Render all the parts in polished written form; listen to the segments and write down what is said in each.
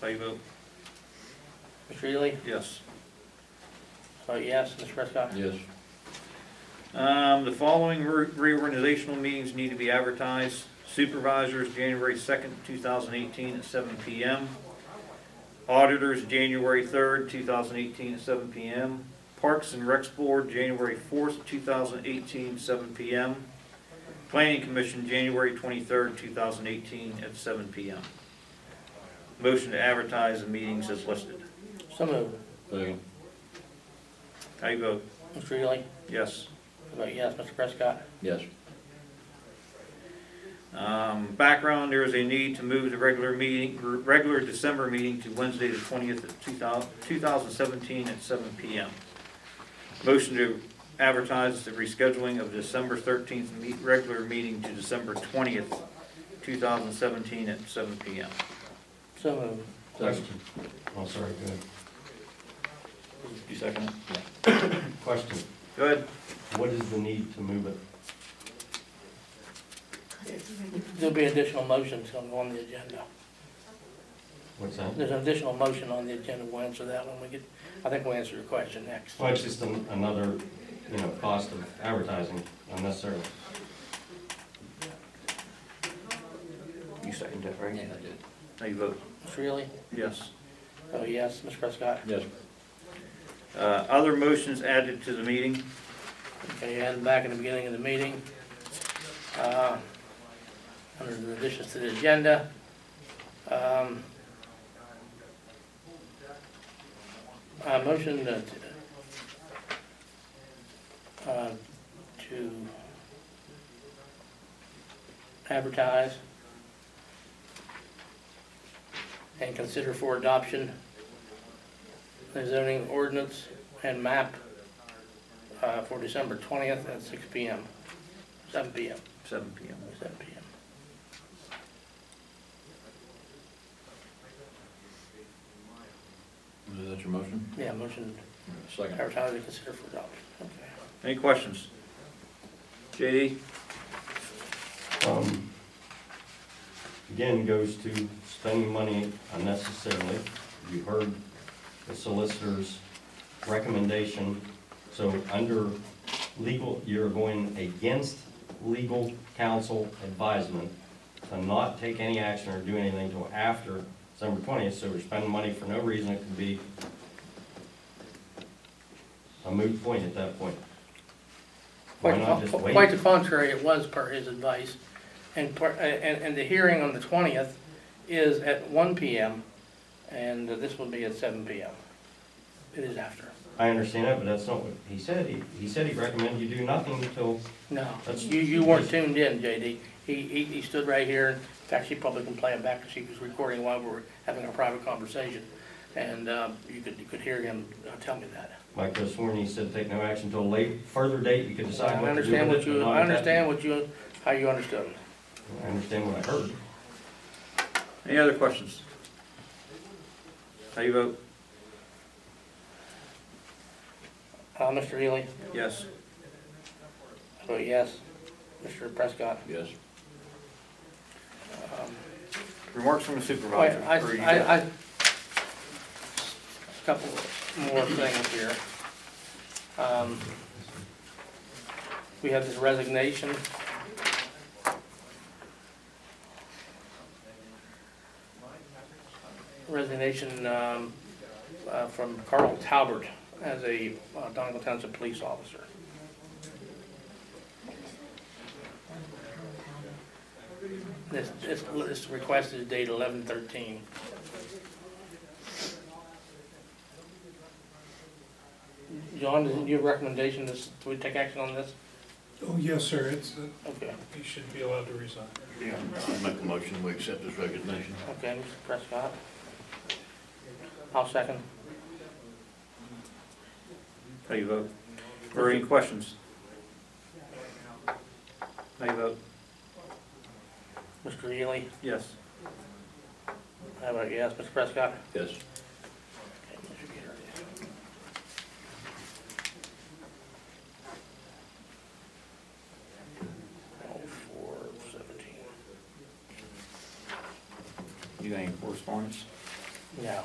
How you vote? Mr. Ely? Yes. Vote yes. Mr. Prescott? Yes. The following reorganizational meetings need to be advertised. Supervisors, January 2nd, 2018 at 7 p.m. Auditors, January 3rd, 2018 at 7 p.m. Parks and Recs Board, January 4th, 2018, 7 p.m. Planning Commission, January 23rd, 2018 at 7 p.m. Motion to advertise the meetings as listed. So moved. Second. How you vote? Mr. Ely? Yes. Vote yes. Mr. Prescott? Yes. Background, there is a need to move the regular December meeting to Wednesday the 20th of 2017 at 7 p.m. Motion to advertise the rescheduling of December 13th regular meeting to December 20th, 2017 at 7 p.m. So moved. Second. Oh, sorry, go ahead. You second it? Question, Go ahead. what is the need to move it? There'll be additional motions on the agenda. What's that? There's an additional motion on the agenda. We'll answer that when we get, I think we'll answer your question next. Well, it's just another, cost of advertising unnecessarily. You second that, right? Yeah, I did. How you vote? Mr. Ely? Yes. Vote yes. Mr. Prescott? Yes. Other motions added to the meeting. Okay, and back in the beginning of the meeting, under the additions to the agenda, motion to advertise and consider for adoption the zoning ordinance and map for December 20th at 6 p.m., 7 p.m., 7 p.m. 7 p.m. Is that your motion? Yeah, motion Second. advertise and consider for adoption. Okay. Any questions? JD? Again, goes to spending money unnecessarily. You heard the solicitor's recommendation. So under legal, you're going against legal counsel advisement to not take any action or do anything until after December 20th. So we're spending money for no reason. It could be a moot point at that point. Why not just wait? Quite the contrary, it was per his advice. And the hearing on the 20th is at 1 p.m. and this will be at 7 p.m. It is after. I understand that, but that's not what he said. He said he'd recommend you do nothing until, No, That's- you weren't tuned in, JD. He stood right here. In fact, she probably can play it back because she was recording while we were having a private conversation. And you could hear him tell me that. Mike could have sworn he said take no action until a further date, you could decide I what to do understand with what it. but you, not I at that- understand how you understood it. I understand what I heard. Any other questions? How you vote? Mr. Ely? Yes. I vote yes. Mr. Prescott? Yes. Remarks from the Wait, supervisor. a couple more things here. We have this resignation. Resignation from Carl Talbert as a Donegal Township police officer. This request is dated 11/13. John, do you have a recommendation do we take action on this? Oh, yes, sir, Okay, you should be allowed to resign. Yeah, I'll make a motion, we accept this resignation. okay, Mr. Prescott. I'll second. How you vote? Or any questions? How you vote? Mr. Ely? Yes. How about yes, Mr. Prescott? Yes. Okay, motion carries. Oh, 4/17. You got any correspondence? No.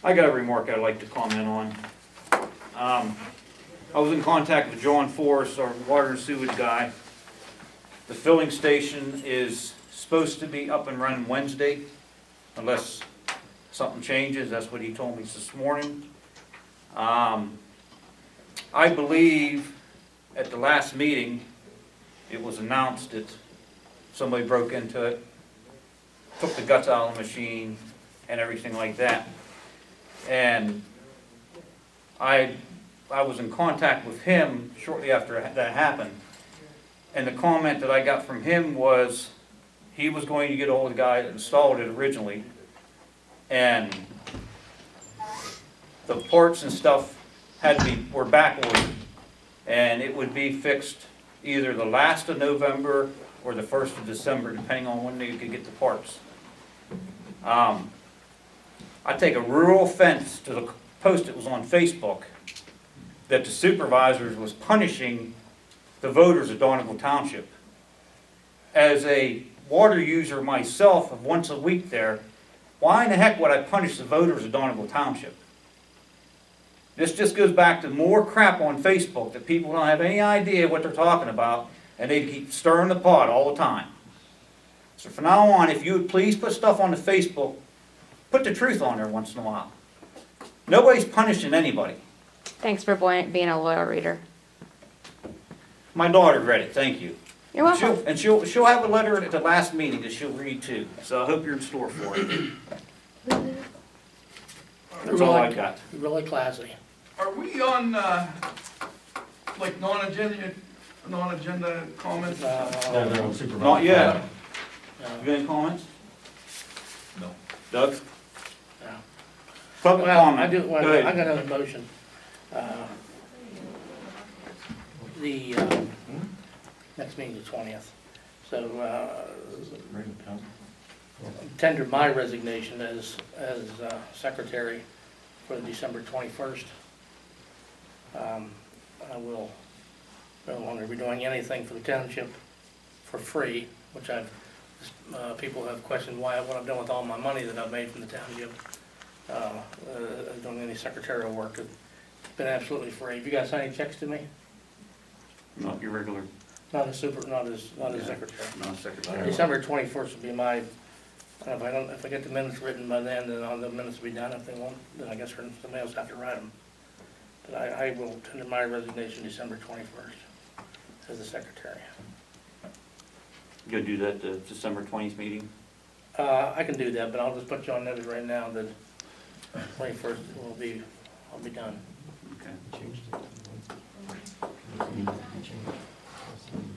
I got a remark I'd like to comment on. I was in contact with John Forrest, our water and sewage guy. The filling station is supposed to be up and running Wednesday, unless something changes. That's what he told me this morning. I believe at the last meeting, it was announced that somebody broke into it, took the guts out of the machine and everything like that. And I was in contact with him shortly after that happened. And the comment that I got from him was, he was going to get ahold of the guy that installed it originally. And the parts and stuff were back ordered. And it would be fixed either the last of November or the 1st of December, depending on when they could get the parts. I take a real offense to the post that was on Facebook that the supervisors was punishing the voters of Donegal Township. As a water user myself of once a week there, why in the heck would I punish the voters of Donegal Township? This just goes back to more crap on Facebook that people don't have any idea what they're talking about, and they keep stirring the pot all the time. So from now on, if you would please put stuff on the Facebook, put the truth on there once in a while. Nobody's punishing anybody. Thanks for being a loyal reader. My daughter read it, thank you. You're welcome. She'll have a letter at the last meeting that she'll read too, so I hope you're in store for it. That's all I got. Really classy. Are we on, like, non-agenda comments? No, they're on supervisor. Not yet. No. You got any comments? No. Doug? No. Public Well, comment. I do, Go well, I ahead. got another motion. The, next meeting is the 20th. So, tender my resignation as secretary for December 21st. I will no longer be doing anything for the township for free, which people have questioned what I've done with all my money that I've made from the township. Doing any secretarial work. It's been absolutely free. Have you guys signed any checks to me? Not your regular, Not as secretary. not secretary. December 21st will be my, if I get the minutes written by then all the minutes will be done. If they won't, then I guess somebody else will have to write them. But I will tender my resignation December 21st as the secretary. You'll do that at the December 20th meeting? I can do that, but I'll just put you on notice right now that 21st I'll be done. Okay.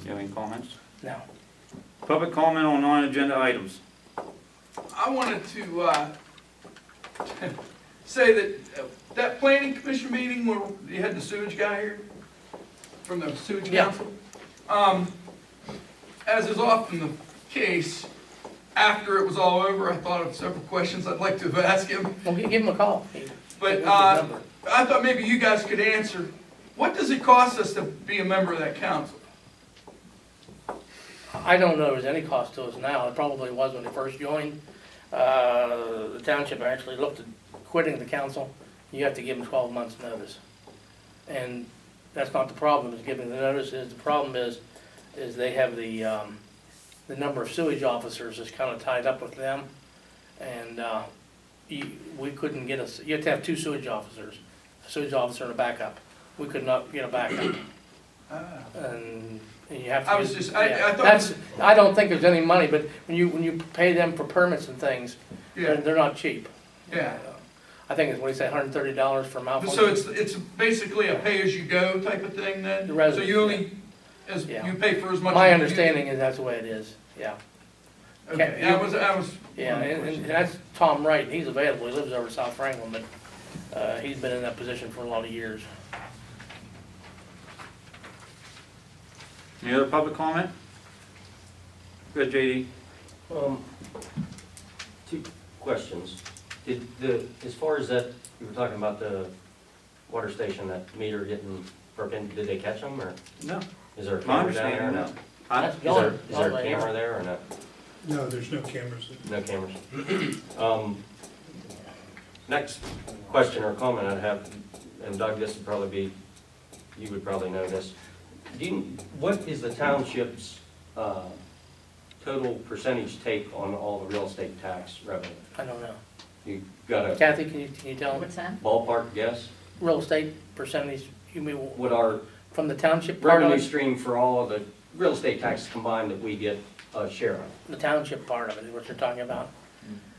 You have any comments? No. Public comment on non-agenda items. I wanted to, say that, that planning commission meeting where you had the sewage guy here, from the sewage Yeah. council. As is often the case, after it was all over, I thought of several questions I'd like to have asked him. Well, give him a call. But, What's the number? I thought maybe you guys could answer, what does it cost us to be a member of that council? I don't know if there's any cost to us now. It probably was when they first joined. The township actually looked at quitting the council. You have to give them 12 months' notice. And that's not the problem, is giving the notices. The problem is they have the number of sewage officers is kind of tied up with them. And we couldn't get you have to have 2 sewage officers, a sewage officer and a backup. We could not get a backup. And you have to. I was just, I thought. That's, I don't think there's any money, but when you pay them for permits and things, Yeah, they're not cheap. yeah. I think it's, what do you say, $130 for malfunction? So it's basically a pay-as-you-go type of thing then? The So resident, you only, Yeah. you pay for as much. My as you understanding is that's the way it is, yeah. use. Okay, I was. Yeah, and that's Tom Wright, he's available, he lives over South Franklin, but he's been in that position for a lot of years. Any other public comment? Good, JD. 2 questions. As far as that, you were talking about the water station, that meter getting broken, did they catch them, or No. is there a My camera down there or understanding, not? no. That's Is gone. there a Gone camera later. there or not? No, there's no cameras. No cameras. Next question or comment I'd have, and Doug, this would probably be, you would probably know this. What is the township's total percentage take on all the real estate tax revenue? I don't know. You got a Kathy, can you tell me? What's that? ballpark guess? Real estate percentage, you mean What our from the township part of revenue it? stream for all of the real estate taxes combined that we get a share of? The township part of it is what you're talking about.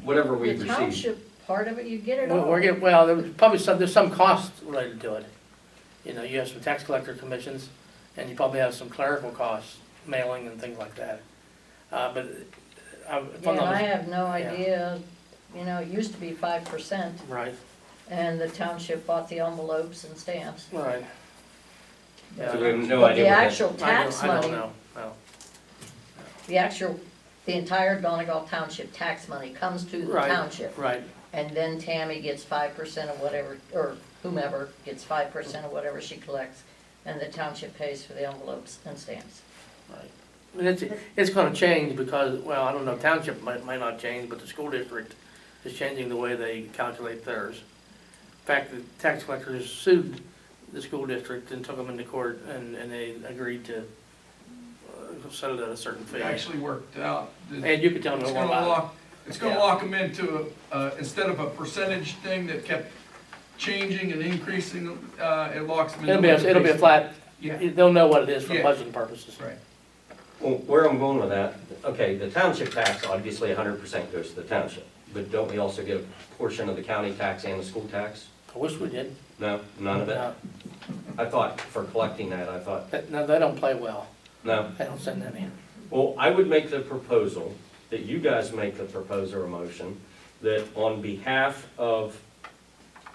Whatever we The receive. township part of it, you get it We're all. getting, well, there's probably there's some cost related to it. You know, you have some tax collector commissions, and you probably have some clerical costs, mailing and things like that. But, if Yeah, I'm and I not, have no yeah. idea, you know, it used to be 5%, right, and the township bought the envelopes and stamps. right. Yeah. So we have no But idea the what that- actual tax I don't money, know, no. the entire Donegal Township tax money comes to the Right. township. Right, And then Tammy gets 5% of whatever, or whomever gets 5% of whatever she collects, and the township pays for the envelopes and stamps. right. It's gonna change because, well, I don't know, township might not change, but the school district is changing the way they calculate theirs. In fact, the tax collectors sued the school district and took them into court, and they agreed to settle at a certain It fee. actually worked out. And you could tell me It's more gonna about it. lock, it's gonna Yeah. lock them into, instead of a percentage thing that kept changing and increasing, it locks them into. It'll be a flat, Yeah, they'll know what it is for Yeah. budgeting purposes. right. Well, where I'm going with that, okay, the township tax, obviously 100% goes to the township, but don't we also get a portion of the county tax and the school tax? I wish we did. No, none of it? No, I thought, for collecting that, I thought, No, they don't play well. no. They don't send any. Well, I would make the proposal, that you guys make the proposal or motion, that on behalf of,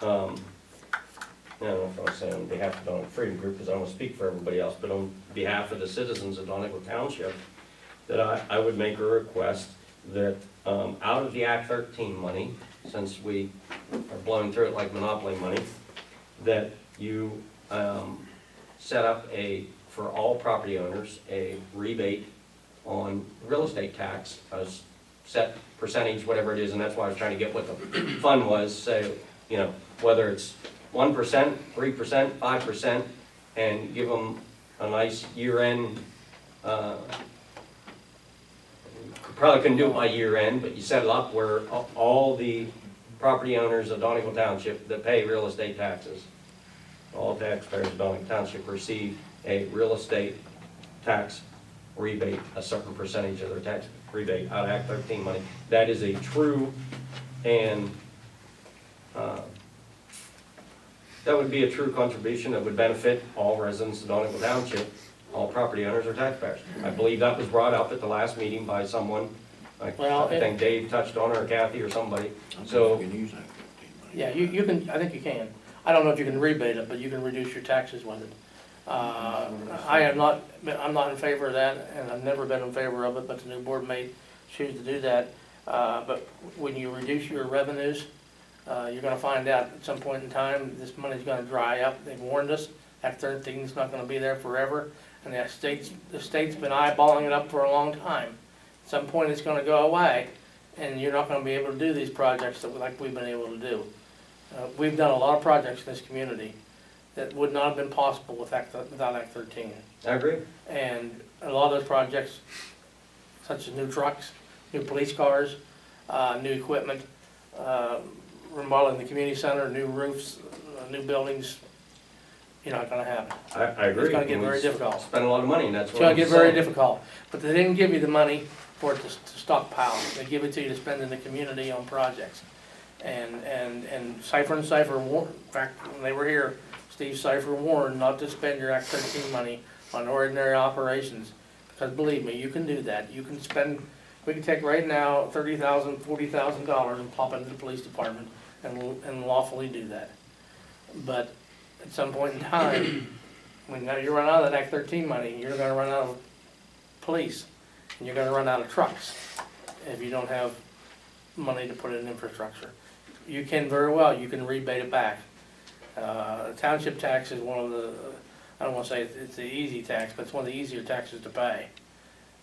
I don't know if I want to say on behalf of Donegal Freedom Group, because I don't want to speak for everybody else, but on behalf of the citizens of Donegal Township, that I would make a request that out of the Act 13 money, since we are blowing through it like monopoly money, that you set up for all property owners, a rebate on real estate tax, a set percentage, whatever it is, and that's why I was trying to get what the fund was, say, you know, whether it's 1%, 3%, 5%, and give them a nice year-end, probably couldn't do it by year-end, but you set it up where all the property owners of Donegal Township that pay real estate taxes, all taxpayers of Donegal Township receive a real estate tax rebate, a certain percentage of their tax rebate out of Act 13 money. That is a true and, that would be a true contribution that would benefit all residents of Donegal Township, all property owners or taxpayers. I believe that was brought up at the last meeting by someone, Well, I think Dave touched on it, or Kathy or somebody. I So- think we can use Act 15 money. Yeah, you can, I think you can. I don't know if you can rebate it, but you can reduce your taxes with it. I'm not in favor of that, and I've never been in favor of it, but the new board may choose to do that. But when you reduce your revenues, you're gonna find out at some point in time, this money's gonna dry up. They've warned us, Act 13's not gonna be there forever, and the state's been eyeballing it up for a long time. At some point, it's gonna go away, and you're not gonna be able to do these projects that like we've been able to do. We've done a lot of projects in this community that would not have been possible without Act 13. I agree. And a lot of those projects, such as new trucks, new police cars, new equipment, remodeling the community center, new roofs, new buildings, you're not gonna have it. I agree. It's gonna get And we very difficult. Spend a lot of money, and that's It's what gonna I'm get very saying. difficult. But they didn't give you the money for it to stockpile. They give it to you to spend in the community on projects. And Cipher and Cipher warned, in fact, when they were here, Steve Cipher warned not to spend your Act 13 money on ordinary operations. Because believe me, you can do that. You can spend, we can take right now $30,000, $40,000 and pop it into the police department and lawfully do that. But at some point in time, when you run out of that Act 13 money, you're gonna run out of police, and you're gonna run out of trucks if you don't have money to put in infrastructure. You can very well, you can rebate it back. Township tax is one of the, I don't wanna say it's the easy tax, but it's one of the easier taxes to pay.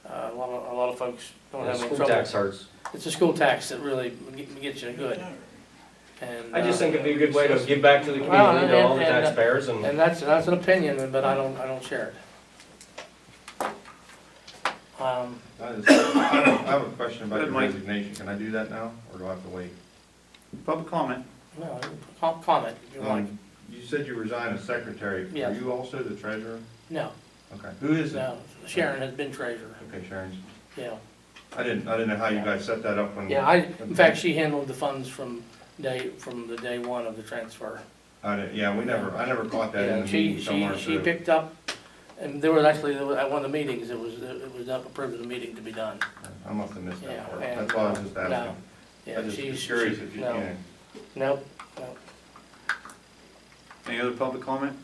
A lot of folks don't have any School trouble. tax hurts. It's a school tax that really gets you good. And, I just think it'd be a good way to give back to the Well, community, to all the and- taxpayers, and And that's an opinion, but I don't share it. I have a question about Go your ahead, Mike. resignation. Can I do that now, or do I have to wait? Public comment. No, comment if you like. You said you resigned as secretary. Yes. Are you also the treasurer? No, Okay. Who is it? no, Sharon has been treasurer, Okay, Sharon's. yeah. I didn't know how you guys set that up when. Yeah, in fact, she handled the funds from the day one of the transfer. I never caught that in Yeah, the meeting somewhere. she so picked up, and there was actually, at one of the meetings, it was approved of the meeting to be done. I must have missed Yeah, that part. and- That's why I was just No, asking. yeah, I just she's. was curious if you no, can. Nope, Any other public comment?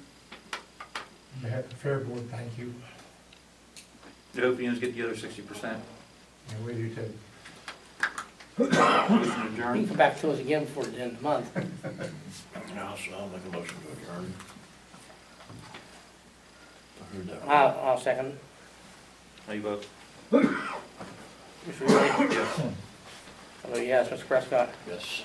Fair board, thank you. I hope you get the other 60%. And we do too. you Adjourn. can come back to us again before the end of the month. Now, so I'll make a motion to adjourn. I heard that. I'll second. How you vote? Mr. Ewing? Yes. I vote yes, Mr. Prescott. Yes.